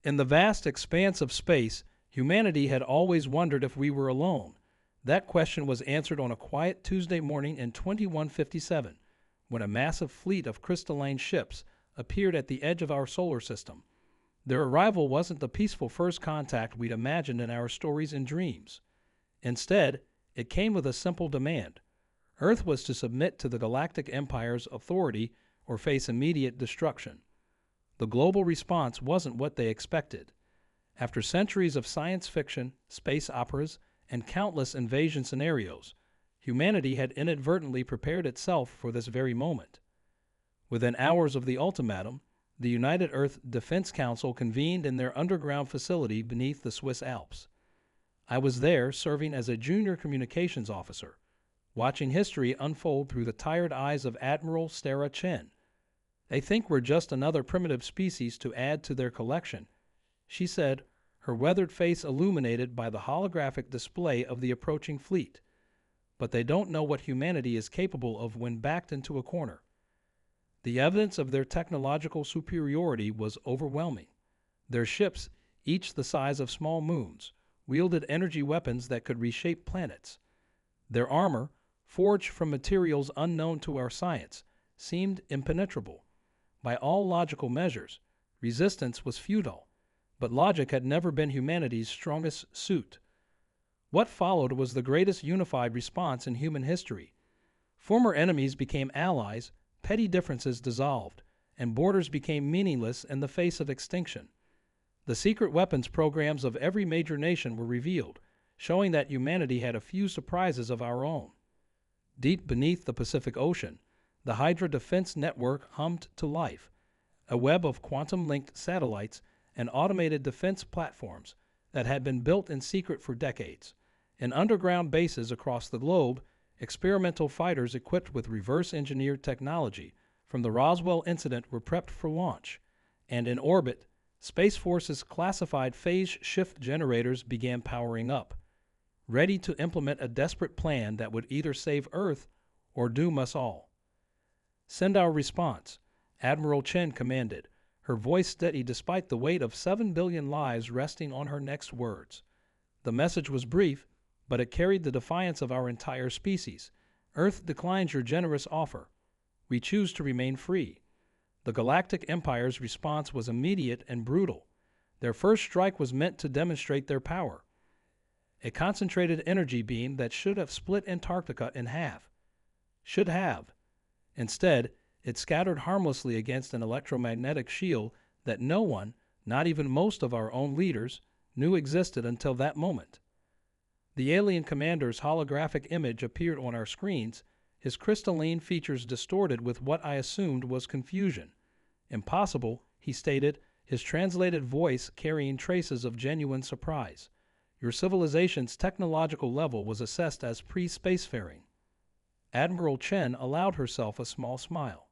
In the vast expanse of space, humanity had always wondered if we were alone. That question was answered on a quiet Tuesday morning in 2157, when a massive fleet of crystalline ships appeared at the edge of our solar system. Their arrival wasn't the peaceful first contact we'd imagined in our stories and dreams. Instead, it came with a simple demand. Earth was to submit to the Galactic Empire's authority or face immediate destruction. The global response wasn't what they expected. After centuries of science fiction, space operas, and countless invasion scenarios, humanity had inadvertently prepared itself for this very moment. Within hours of the ultimatum, the United Earth Defense Council convened in their underground facility beneath the Swiss Alps. I was there serving as a junior communications officer, watching history unfold through the tired eyes of Admiral Sarah Chen. "They think we're just another primitive species to add to their collection," she said, her weathered face illuminated by the holographic display of the approaching fleet. "But they don't know what humanity is capable of when backed into a corner." The evidence of their technological superiority was overwhelming. Their ships, each the size of small moons, wielded energy weapons that could reshape planets. Their armor, forged from materials unknown to our science, seemed impenetrable. By all logical measures, resistance was futile, but logic had never been humanity's strongest suit. What followed was the greatest unified response in human history. Former enemies became allies, petty differences dissolved, and borders became meaningless in the face of extinction. The secret weapons programs of every major nation were revealed, showing that humanity had a few surprises of our own. Deep beneath the Pacific Ocean, the Hydra Defense Network hummed to life, a web of quantum-linked satellites and automated defense platforms that had been built in secret for decades. In underground bases across the globe, experimental fighters equipped with reverse-engineered technology from the Roswell incident were prepped for launch, and in orbit, Space Force's classified phase shift generators began powering up, ready to implement a desperate plan that would either save Earth or doom us all. "Send our response," Admiral Chen commanded, her voice steady despite the weight of 7 billion lives resting on her next words. The message was brief, but it carried the defiance of our entire species. "Earth declines your generous offer. We choose to remain free." The Galactic Empire's response was immediate and brutal. Their first strike was meant to demonstrate their power. A concentrated energy beam that should have split Antarctica in half. Should have. Instead, it scattered harmlessly against an electromagnetic shield that no one, not even most of our own leaders, knew existed until that moment. The alien commander's holographic image appeared on our screens, his crystalline features distorted with what I assumed was confusion. "Impossible," he stated, his translated voice carrying traces of genuine surprise. "Your civilization's technological level was assessed as pre-spacefaring." Admiral Chen allowed herself a small smile.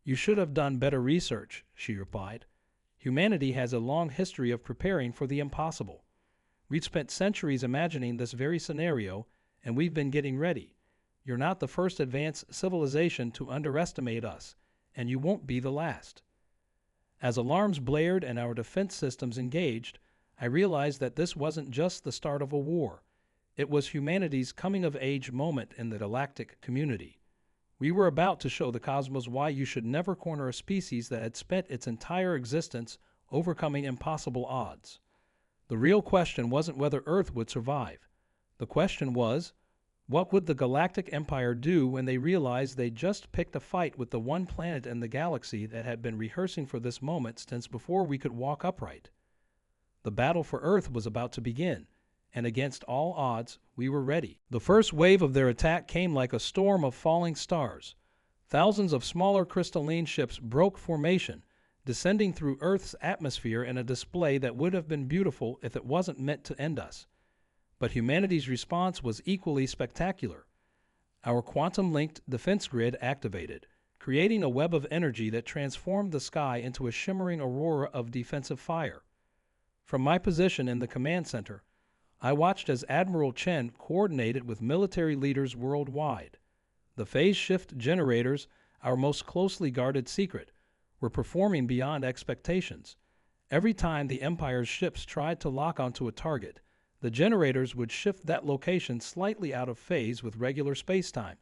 "You should have done better research," she replied. "Humanity has a long history of preparing for the impossible. We've spent centuries imagining this very scenario, and we've been getting ready. You're not the first advanced civilization to underestimate us, and you won't be the last." As alarms blared and our defense systems engaged, I realized that this wasn't just the start of a war. It was humanity's coming-of-age moment in the galactic community. We were about to show the cosmos why you should never corner a species that had spent its entire existence overcoming impossible odds. The real question wasn't whether Earth would survive. The question was, what would the Galactic Empire do when they realized they'd just picked a fight with the one planet in the galaxy that had been rehearsing for this moment since before we could walk upright? The battle for Earth was about to begin, and against all odds, we were ready. The first wave of their attack came like a storm of falling stars. Thousands of smaller crystalline ships broke formation, descending through Earth's atmosphere in a display that would have been beautiful if it wasn't meant to end us. But humanity's response was equally spectacular. Our quantum-linked defense grid activated, creating a web of energy that transformed the sky into a shimmering aurora of defensive fire. From my position in the command center, I watched as Admiral Chen coordinated with military leaders worldwide. The phase shift generators, our most closely guarded secret, were performing beyond expectations. Every time the Empire's ships tried to lock onto a target, the generators would shift that location slightly out of phase with regular spacetime,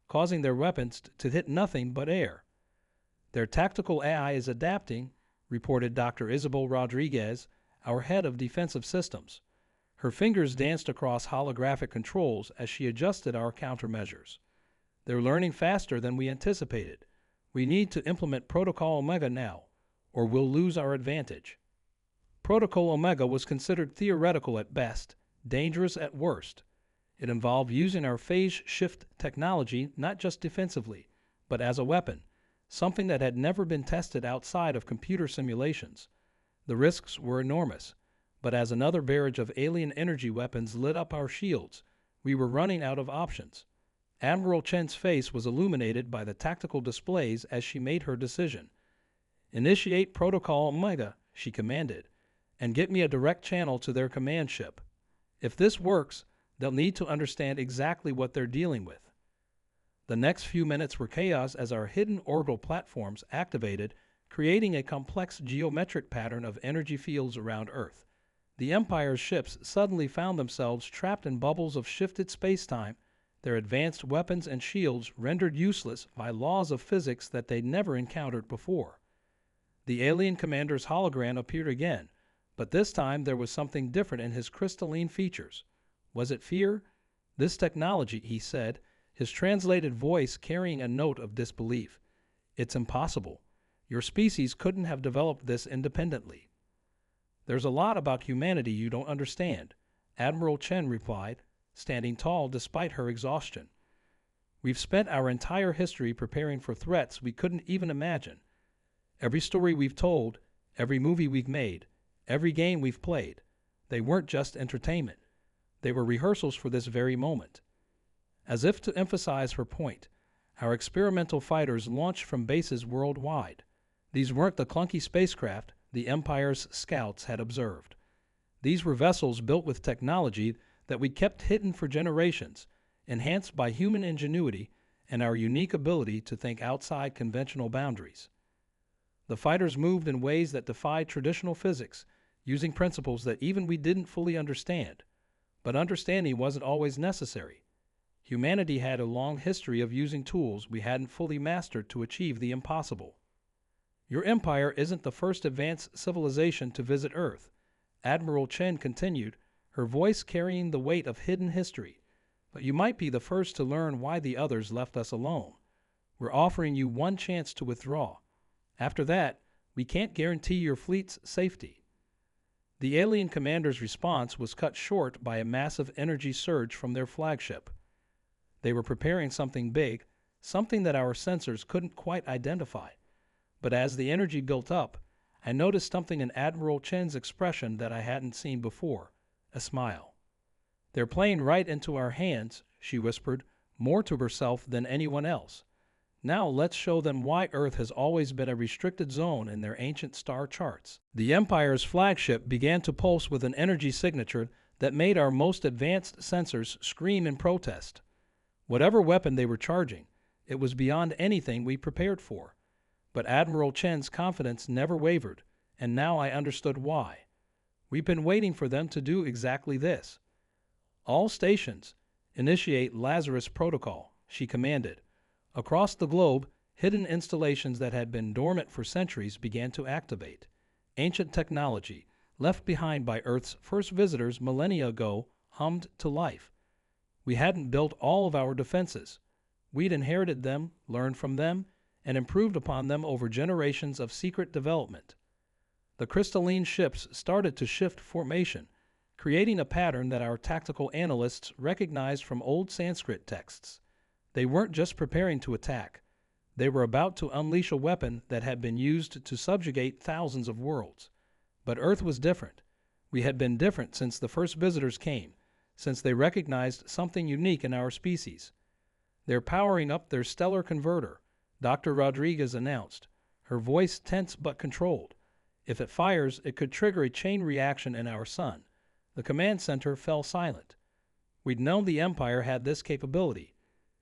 causing their weapons to hit nothing but air. Their tactical AI is adapting, reported Dr. Isabel Rodriguez, our head of defensive systems. Her fingers danced across holographic controls as she adjusted our countermeasures. They're learning faster than we anticipated. We need to implement Protocol Omega now, or we'll lose our advantage. Protocol Omega was considered theoretical at best, dangerous at worst. It involved using our phase shift technology not just defensively, but as a weapon, something that had never been tested outside of computer simulations. The risks were enormous, but as another barrage of alien energy weapons lit up our shields, we were running out of options. Admiral Chen's face was illuminated by the tactical displays as she made her decision. "Initiate Protocol Omega," she commanded, "and get me a direct channel to their command ship. If this works, they'll need to understand exactly what they're dealing with." The next few minutes were chaos as our hidden orbital platforms activated, creating a complex geometric pattern of energy fields around Earth. The Empire's ships suddenly found themselves trapped in bubbles of shifted spacetime, their advanced weapons and shields rendered useless by laws of physics that they'd never encountered before. The alien commander's hologram appeared again, but this time there was something different in his crystalline features. Was it fear? "This technology," he said, his translated voice carrying a note of disbelief. "It's impossible. Your species couldn't have developed this independently." "There's a lot about humanity you don't understand," Admiral Chen replied, standing tall despite her exhaustion. "We've spent our entire history preparing for threats we couldn't even imagine. Every story we've told, every movie we've made, every game we've played, they weren't just entertainment. They were rehearsals for this very moment." As if to emphasize her point, our experimental fighters launched from bases worldwide. These weren't the clunky spacecraft the Empire's scouts had observed. These were vessels built with technology that we kept hidden for generations, enhanced by human ingenuity and our unique ability to think outside conventional boundaries. The fighters moved in ways that defied traditional physics, using principles that even we didn't fully understand. But understanding wasn't always necessary. Humanity had a long history of using tools we hadn't fully mastered to achieve the impossible. "Your empire isn't the first advanced civilization to visit Earth," Admiral Chen continued, her voice carrying the weight of hidden history. "But you might be the first to learn why the others left us alone. We're offering you one chance to withdraw. After that, we can't guarantee your fleet's safety." The alien commander's response was cut short by a massive energy surge from their flagship. They were preparing something big, something that our sensors couldn't quite identify. But as the energy built up, I noticed something in Admiral Chen's expression that I hadn't seen before, a smile. "They're playing right into our hands," she whispered, more to herself than anyone else. "Now let's show them why Earth has always been a restricted zone in their ancient star charts." The Empire's flagship began to pulse with an energy signature that made our most advanced sensors scream in protest. Whatever weapon they were charging, it was beyond anything we prepared for. But Admiral Chen's confidence never wavered, and now I understood why. We've been waiting for them to do exactly this. "All stations, initiate Lazarus Protocol," she commanded. Across the globe, hidden installations that had been dormant for centuries began to activate. Ancient technology, left behind by Earth's first visitors millennia ago, hummed to life. We hadn't built all of our defenses. We'd inherited them, learned from them, and improved upon them over generations of secret development. The crystalline ships started to shift formation, creating a pattern that our tactical analysts recognized from old Sanskrit texts. They weren't just preparing to attack. They were about to unleash a weapon that had been used to subjugate thousands of worlds. But Earth was different. We had been different since the first visitors came, since they recognized something unique in our species. "They're powering up their stellar converter," Dr. Rodriguez announced, her voice tense but controlled. "If it fires, it could trigger a chain reaction in our sun." The command center fell silent. We'd known the Empire had this capability.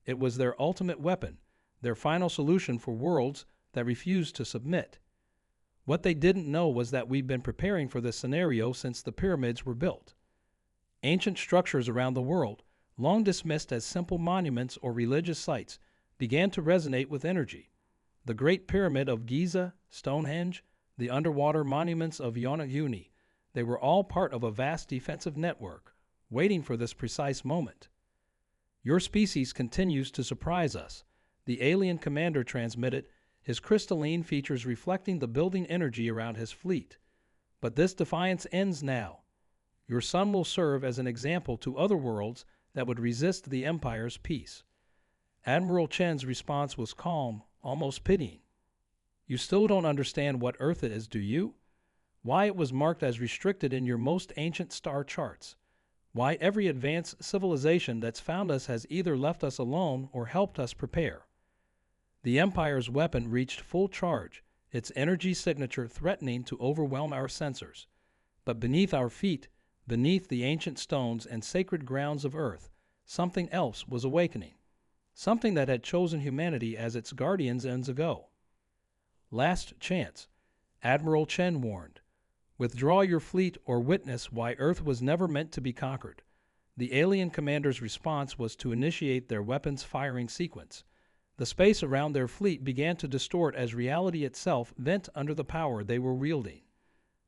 It was their ultimate weapon, their final solution for worlds that refused to submit. What they didn't know was that we've been preparing for this scenario since the pyramids were built. Ancient structures around the world, long dismissed as simple monuments or religious sites, began to resonate with energy. The Great Pyramid of Giza, Stonehenge, the underwater monuments of Yonaguni, they were all part of a vast defensive network, waiting for this precise moment. Your species continues to surprise us, the alien commander transmitted, his crystalline features reflecting the building energy around his fleet. But this defiance ends now. Your son will serve as an example to other worlds that would resist the Empire's peace. Admiral Chen's response was calm, almost pitying. You still don't understand what Earth is, do you? Why it was marked as restricted in your most ancient star charts? Why every advanced civilization that's found us has either left us alone or helped us prepare? The Empire's weapon reached full charge, its energy signature threatening to overwhelm our sensors. But beneath our feet, beneath the ancient stones and sacred grounds of Earth, something else was awakening. Something that had chosen humanity as its guardians eons ago. Last chance, Admiral Chen warned. Withdraw your fleet or witness why Earth was never meant to be conquered. The alien commander's response was to initiate their weapons firing sequence. The space around their fleet began to distort as reality itself bent under the power they were wielding.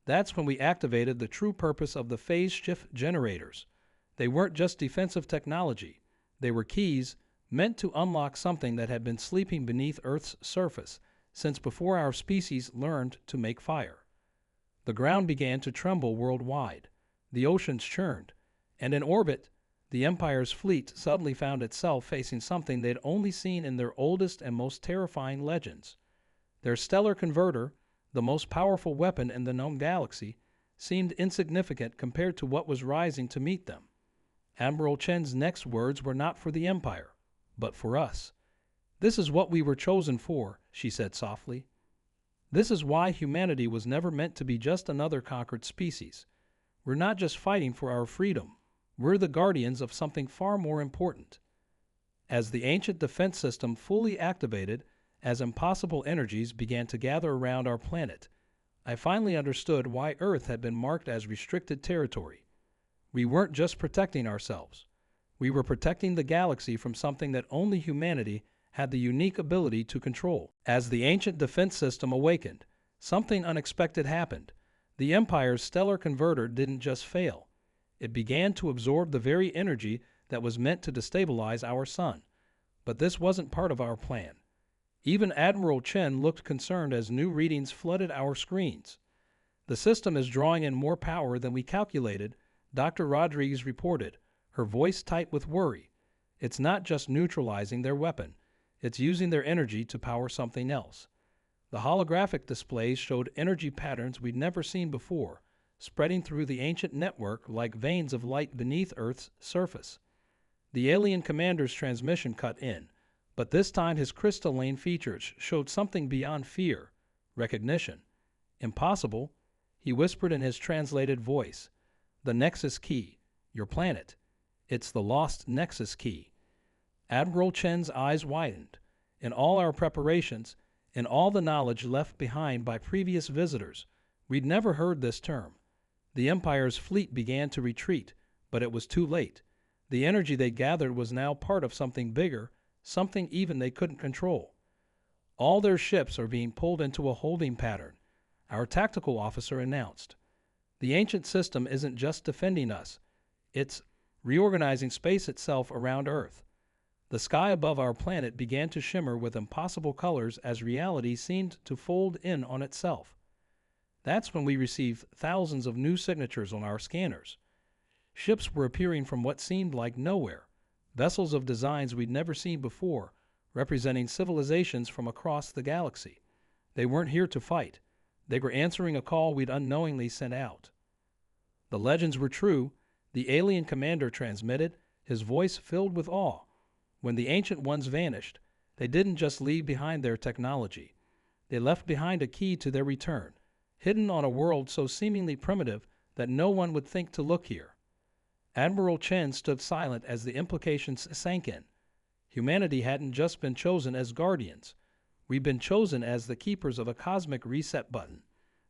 That's when we activated the true purpose of the phase shift generators. They weren't just defensive technology. They were keys meant to unlock something that had been sleeping beneath Earth's surface since before our species learned to make fire. The ground began to tremble worldwide. The oceans churned. And in orbit, the Empire's fleet suddenly found itself facing something they'd only seen in their oldest and most terrifying legends. Their stellar converter, the most powerful weapon in the known galaxy, seemed insignificant compared to what was rising to meet them. Admiral Chen's next words were not for the Empire, but for us. This is what we were chosen for, she said softly. This is why humanity was never meant to be just another conquered species. We're not just fighting for our freedom. We're the guardians of something far more important. As the ancient defense system fully activated, as impossible energies began to gather around our planet, I finally understood why Earth had been marked as restricted territory. We weren't just protecting ourselves. We were protecting the galaxy from something that only humanity had the unique ability to control. As the ancient defense system awakened, something unexpected happened. The Empire's stellar converter didn't just fail. It began to absorb the very energy that was meant to destabilize our sun. But this wasn't part of our plan. Even Admiral Chen looked concerned as new readings flooded our screens. The system is drawing in more power than we calculated, Dr. Rodriguez reported, her voice tight with worry. It's not just neutralizing their weapon. It's using their energy to power something else. The holographic displays showed energy patterns we'd never seen before, spreading through the ancient network like veins of light beneath Earth's surface. The alien commander's transmission cut in, but this time his crystalline features showed something beyond fear, recognition. Impossible, he whispered in his translated voice. The Nexus Key, your planet. It's the lost Nexus Key. Admiral Chen's eyes widened. In all our preparations, in all the knowledge left behind by previous visitors, we'd never heard this term. The Empire's fleet began to retreat, but it was too late. The energy they gathered was now part of something bigger, something even they couldn't control. All their ships are being pulled into a holding pattern, our tactical officer announced. The ancient system isn't just defending us. It's reorganizing space itself around Earth. The sky above our planet began to shimmer with impossible colors as reality seemed to fold in on itself. That's when we received thousands of new signatures on our scanners. Ships were appearing from what seemed like nowhere, vessels of designs we'd never seen before, representing civilizations from across the galaxy. They weren't here to fight. They were answering a call we'd unknowingly sent out. The legends were true, the alien commander transmitted, his voice filled with awe. When the ancient ones vanished, they didn't just leave behind their technology. They left behind a key to their return, hidden on a world so seemingly primitive that no one would think to look here. Admiral Chen stood silent as the implications sank in. Humanity hadn't just been chosen as guardians. We'd been chosen as the keepers of a cosmic reset button.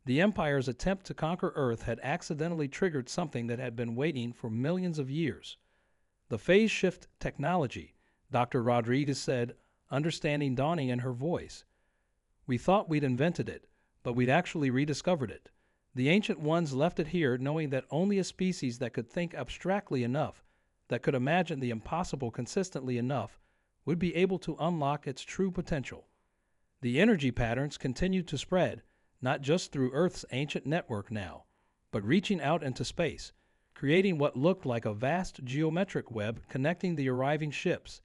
The Empire's attempt to conquer Earth had accidentally triggered something that had been waiting for millions of years. The phase shift technology, Dr. Rodriguez said, understanding dawning in her voice. We thought we'd invented it, but we'd actually rediscovered it. The Ancient Ones left it here knowing that only a species that could think abstractly enough, that could imagine the impossible consistently enough, would be able to unlock its true potential. The energy patterns continued to spread, not just through Earth's ancient network now, but reaching out into space, creating what looked like a vast geometric web connecting the arriving ships.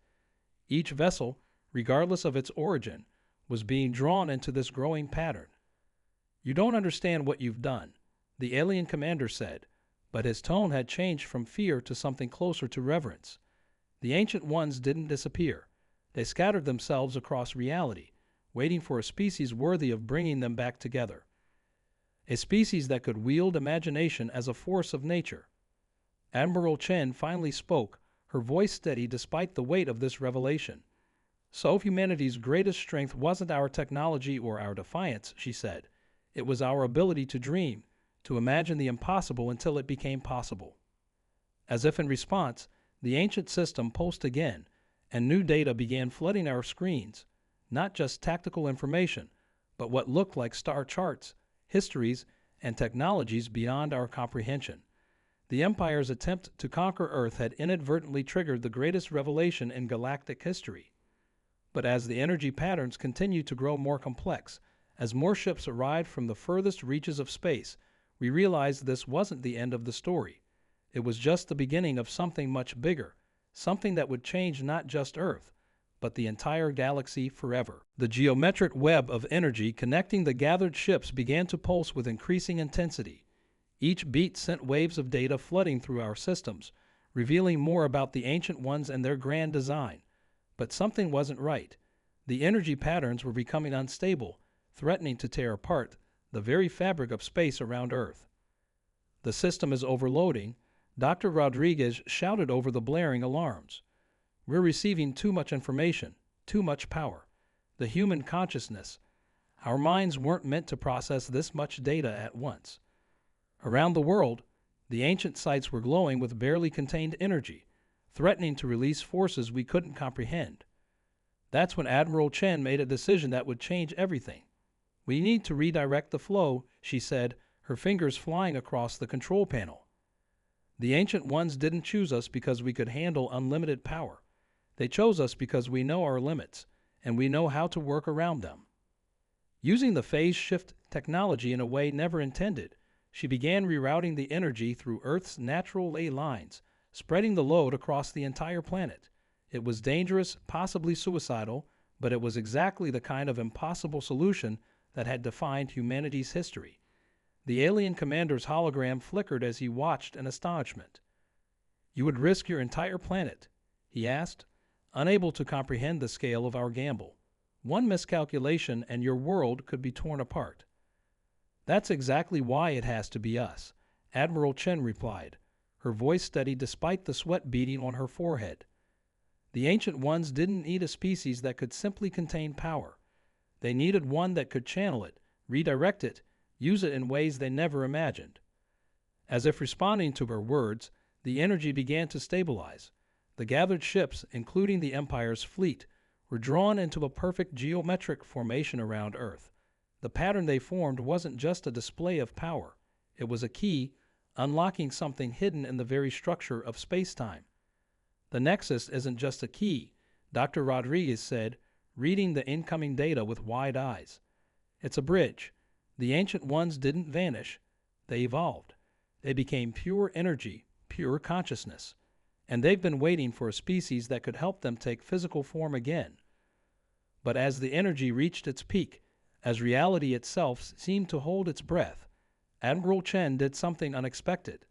Each vessel, regardless of its origin, was being drawn into this growing pattern. "You don't understand what you've done," the alien commander said, but his tone had changed from fear to something closer to reverence. The Ancient Ones didn't disappear. They scattered themselves across reality, waiting for a species worthy of bringing them back together. A species that could wield imagination as a force of nature. Admiral Chen finally spoke, her voice steady despite the weight of this revelation. "So humanity's greatest strength wasn't our technology or our defiance," she said. "It was our ability to dream, to imagine the impossible until it became possible." As if in response, the ancient system pulsed again, and new data began flooding our screens, not just tactical information, but what looked like star charts, histories, and technologies beyond our comprehension. The Empire's attempt to conquer Earth had inadvertently triggered the greatest revelation in galactic history. But as the energy patterns continued to grow more complex, as more ships arrived from the furthest reaches of space, we realized this wasn't the end of the story. It was just the beginning of something much bigger, something that would change not just Earth, but the entire galaxy forever. The geometric web of energy connecting the gathered ships began to pulse with increasing intensity. Each beat sent waves of data flooding through our systems, revealing more about the Ancient Ones and their grand design. But something wasn't right. The energy patterns were becoming unstable, threatening to tear apart the very fabric of space around Earth. "The system is overloading," Dr. Rodriguez shouted over the blaring alarms. "We're receiving too much information, too much power. The human consciousness. Our minds weren't meant to process this much data at once." Around the world, the ancient sites were glowing with barely contained energy, threatening to release forces we couldn't comprehend. That's when Admiral Chen made a decision that would change everything. "We need to redirect the flow," she said, her fingers flying across the control panel. "The Ancient Ones didn't choose us because we could handle unlimited power. They chose us because we know our limits, and we know how to work around them." Using the phase shift technology in a way never intended, she began rerouting the energy through Earth's natural ley lines, spreading the load across the entire planet. It was dangerous, possibly suicidal, but it was exactly the kind of impossible solution that had defined humanity's history. The alien commander's hologram flickered as he watched in astonishment. "You would risk your entire planet?" he asked, unable to comprehend the scale of our gamble. "One miscalculation and your world could be torn apart." "That's exactly why it has to be us," Admiral Chen replied, her voice steady despite the sweat beading on her forehead. "The Ancient Ones didn't need a species that could simply contain power. They needed one that could channel it, redirect it, use it in ways they never imagined." As if responding to her words, the energy began to stabilize. The gathered ships, including the Empire's fleet, were drawn into a perfect geometric formation around Earth. The pattern they formed wasn't just a display of power. It was a key, unlocking something hidden in the very structure of space-time. "The Nexus isn't just a key," Dr. Rodriguez said, reading the incoming data with wide eyes. "It's a bridge. The Ancient Ones didn't vanish. They evolved. They became pure energy, pure consciousness. And they've been waiting for a species that could help them take physical form again." But as the energy reached its peak, as reality itself seemed to hold its breath, Admiral Chen did something unexpected.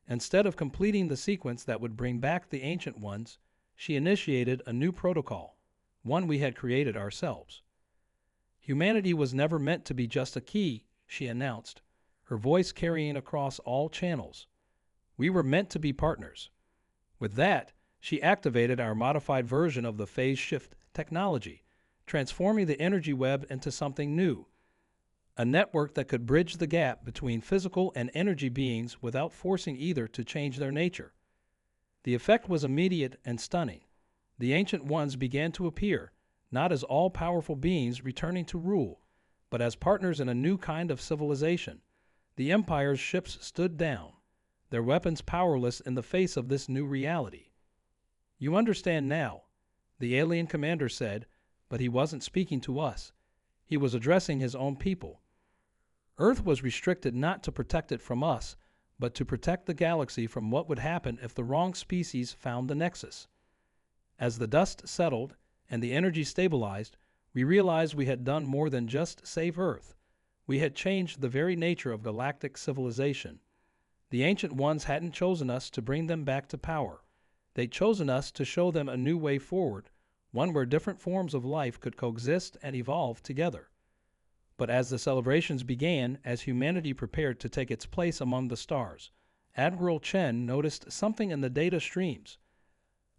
Instead of completing the sequence that would bring back the Ancient Ones, she initiated a new protocol, one we had created ourselves. "Humanity was never meant to be just a key," she announced, her voice carrying across all channels. "We were meant to be partners." With that, she activated our modified version of the phase shift technology, transforming the energy web into something new, a network that could bridge the gap between physical and energy beings without forcing either to change their nature. The effect was immediate and stunning. The Ancient Ones began to appear, not as all-powerful beings returning to rule, but as partners in a new kind of civilization. The Empire's ships stood down, their weapons powerless in the face of this new reality. "You understand now," the alien commander said, but he wasn't speaking to us. He was addressing his own people. Earth was restricted not to protect it from us, but to protect the galaxy from what would happen if the wrong species found the nexus. As the dust settled and the energy stabilized, we realized we had done more than just save Earth. We had changed the very nature of galactic civilization. The Ancient Ones hadn't chosen us to bring them back to power. They'd chosen us to show them a new way forward, one where different forms of life could coexist and evolve together. But as the celebrations began, as humanity prepared to take its place among the stars, Admiral Chen noticed something in the data streams,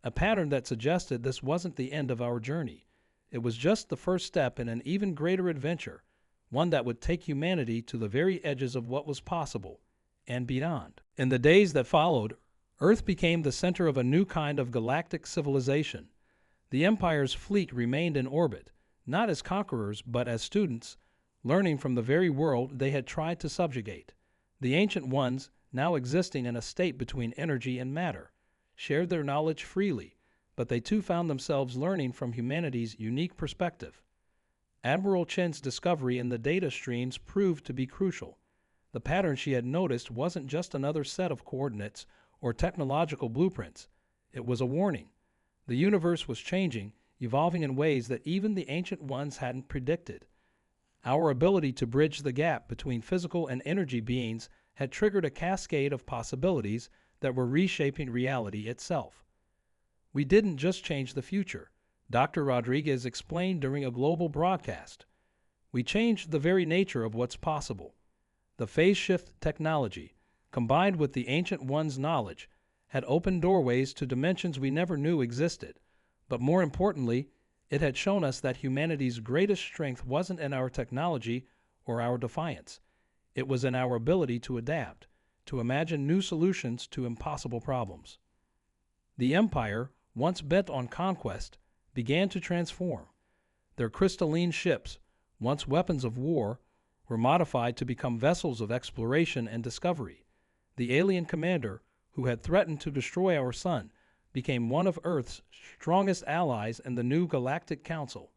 a pattern that suggested this wasn't the end of our journey. It was just the first step in an even greater adventure, one that would take humanity to the very edges of what was possible and beyond. In the days that followed, Earth became the center of a new kind of galactic civilization. The Empire's fleet remained in orbit, not as conquerors but as students, learning from the very world they had tried to subjugate. The Ancient Ones, now existing in a state between energy and matter, shared their knowledge freely, but they too found themselves learning from humanity's unique perspective. Admiral Chen's discovery in the data streams proved to be crucial. The pattern she had noticed wasn't just another set of coordinates or technological blueprints. It was a warning. The universe was changing, evolving in ways that even the Ancient Ones hadn't predicted. Our ability to bridge the gap between physical and energy beings had triggered a cascade of possibilities that were reshaping reality itself. We didn't just change the future, Dr. Rodriguez explained during a global broadcast. We changed the very nature of what's possible. The phase shift technology, combined with the Ancient One's knowledge, had opened doorways to dimensions we never knew existed. But more importantly, it had shown us that humanity's greatest strength wasn't in our technology or our defiance. It was in our ability to adapt, to imagine new solutions to impossible problems. The Empire, once bent on conquest, began to transform. Their crystalline ships, once weapons of war, were modified to become vessels of exploration and discovery. The alien commander, who had threatened to destroy our sun, became one of Earth's strongest allies in the new Galactic Council.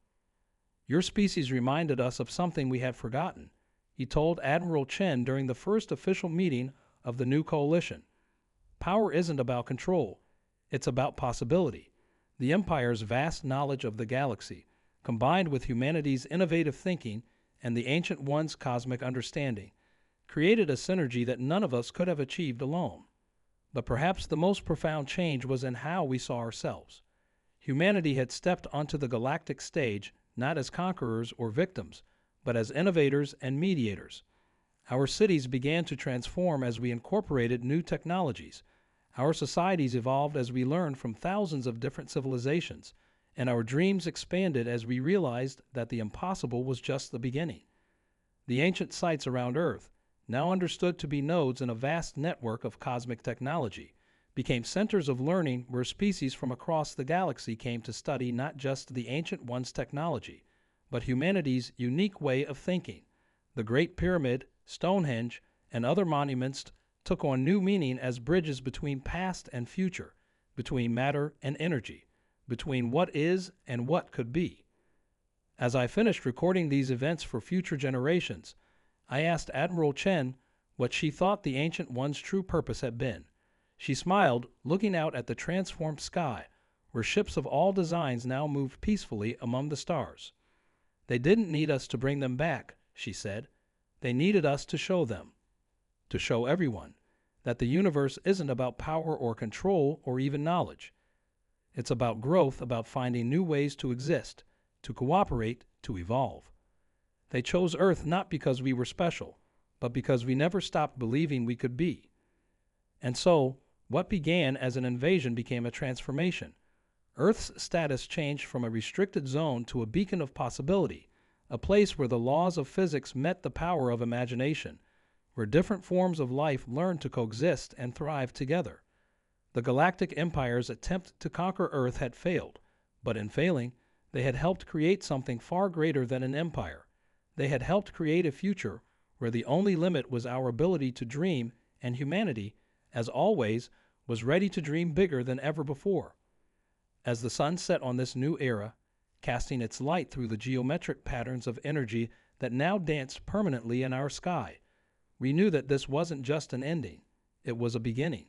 "Your species reminded us of something we had forgotten," he told Admiral Chen during the first official meeting of the new coalition. "Power isn't about control. It's about possibility." The Empire's vast knowledge of the galaxy, combined with humanity's innovative thinking and the Ancient One's cosmic understanding, created a synergy that none of us could have achieved alone. But perhaps the most profound change was in how we saw ourselves. Humanity had stepped onto the galactic stage not as conquerors or victims, but as innovators and mediators. Our cities began to transform as we incorporated new technologies. Our societies evolved as we learned from thousands of different civilizations, and our dreams expanded as we realized that the impossible was just the beginning. The ancient sites around Earth, now understood to be nodes in a vast network of cosmic technology, became centers of learning where species from across the galaxy came to study not just the Ancient One's technology, but humanity's unique way of thinking. The Great Pyramid, Stonehenge, and other monuments took on new meaning as bridges between past and future, between matter and energy, between what is and what could be. As I finished recording these events for future generations, I asked Admiral Chen what she thought the Ancient One's true purpose had been. She smiled, looking out at the transformed sky, where ships of all designs now moved peacefully among the stars. "They didn't need us to bring them back," she said. "They needed us to show them, to show everyone, that the universe isn't about power or control or even knowledge. It's about growth, about finding new ways to exist, to cooperate, to evolve. They chose Earth not because we were special, but because we never stopped believing we could be." And so, what began as an invasion became a transformation. Earth's status changed from a restricted zone to a beacon of possibility, a place where the laws of physics met the power of imagination, where different forms of life learned to coexist and thrive together. The galactic empire's attempt to conquer Earth had failed, but in failing, they had helped create something far greater than an empire. They had helped create a future where the only limit was our ability to dream, and humanity, as always, was ready to dream bigger than ever before. As the sun set on this new era, casting its light through the geometric patterns of energy that now danced permanently in our sky, we knew that this wasn't just an ending, it was a beginning.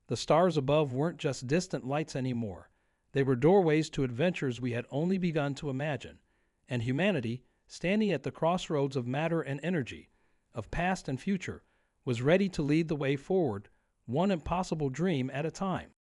The stars above weren't just distant lights anymore. They were doorways to adventures we had only begun to imagine, and humanity, standing at the crossroads of matter and energy, of past and future, was ready to lead the way forward, one impossible dream at a time.